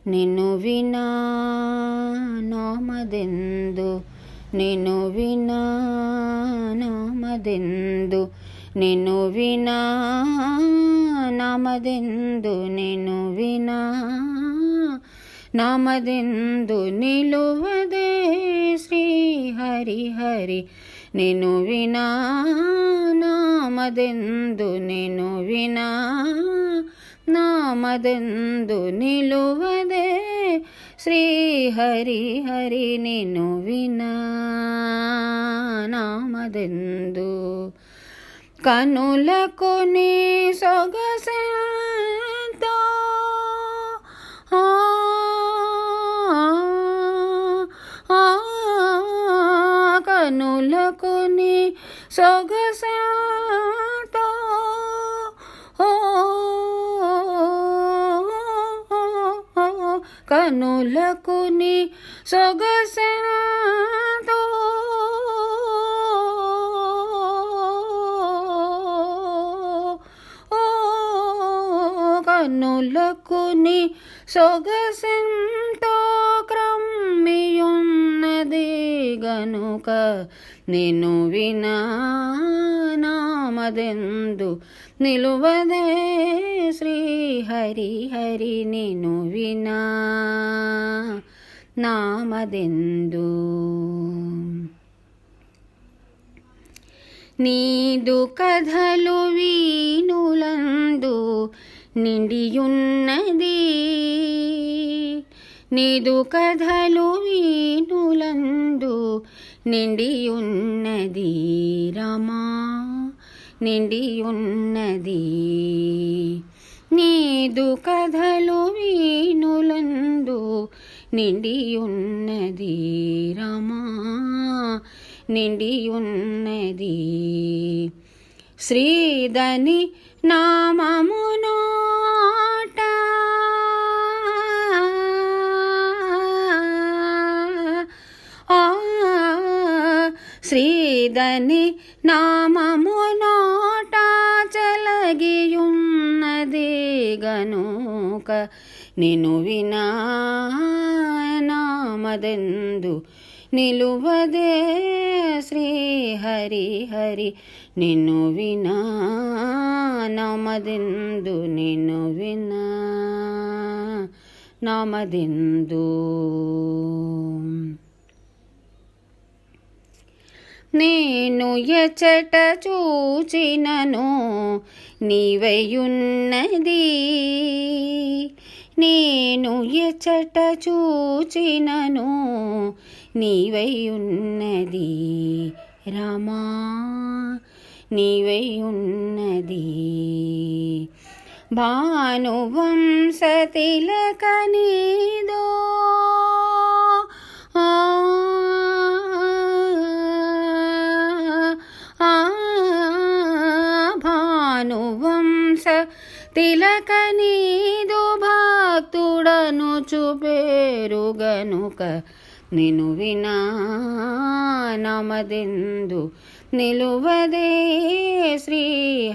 నిన్ను వినా నామదెందు, నిన్ను వినా నామదెందు, నిన్ను వినా నామదెందు, నిన్ను వినా నామదెందు నిలువదే శ్రీ హరి హరి. నిన్ను వినా నామదెందు, నిన్ను వినా నామదెందు నిలువదే శ్రీ హరి హరి. నిన్ను వినా నామదెందు కనులకు నీ సొగసెంతో, కనులకు నీ సొగసెంతో, కనులకు నీ సొగసెంతో, కనులకు నీ సొగసెంతో క్రమ్మియున్నది గనుక నిన్ను వినా నామదెందు నిలువదే శ్రీ హరి హరి. నిన్ను వినా నామదెందు నీదు కథలు వీణులందు నిండియున్నది, నీదు కథలు వీణులందు నిండియున్నది రమా, నిండియున్నది. నీదు కథలు వీణులందు నిండియున్నది రమా, నిండియున్నది. శ్రీదని నామమునోట, శ్రీదని నామమునోట చలగియున్నది గనుక నిన్ను వినా నామదెందు నిలువదే శ్రీ హరి హరి. నిన్ను వినా నామదెందు, నిన్ను వినా నామదెందు. నేను ఎచట చూచినను నీవయున్నది, నేను ఎచట చూచినను నీవయున్నది రమా, నీవయున్నది. భానువంశతిలక నీదో, భానువంశ తిలక నీదు భక్తుడను చూపేరు గనుక నిన్ను వినా నామదెందు నిలువదే శ్రీ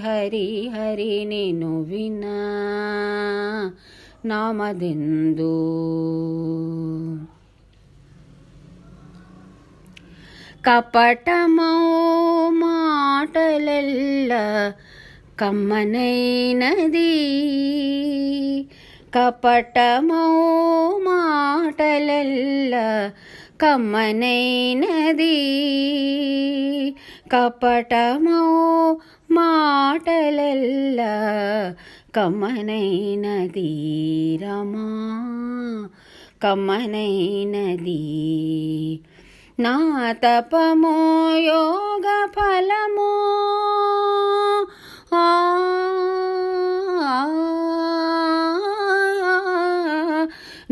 హరి హరి. నిన్ను వినా నామదెందు కపటమౌ మాటలెల్ల కమ్మనైనది, కపటమౌ మాటలెల్ల కమ్మనైనది, కపటమౌ మాటలెల్ల కమ్మనైనది రమా, కమ్మనైనది. నా తపమో యోగ ఫలమో,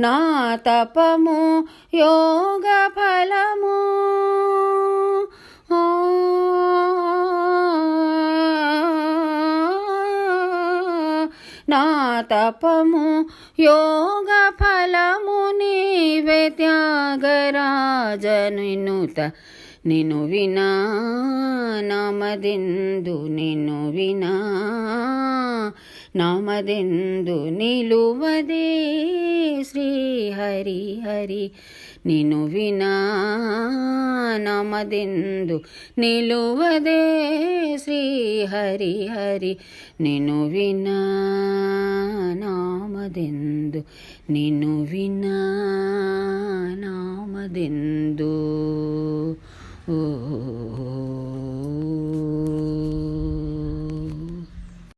నా తపము యోగ ఫలము, నా తపము యోగ ఫలము నీవే త్యాగరాజనుత. నిన్ను వినా నామదెందు, నిన్ను వినా నామదెందు నిలువదే ಶ್ರೀ ಹರಿ ಹರಿ ನೀನು ವಿನಾ ನಾಮದೆಂದು ನಿಲ್ಲುವುದೇ ಶ್ರೀ ಹರಿ ಹರಿ ನೀನು ವಿನಾ ನಾಮದೆಂದು ನೀನು ವಿನಾ ನಾಮದೆಂದು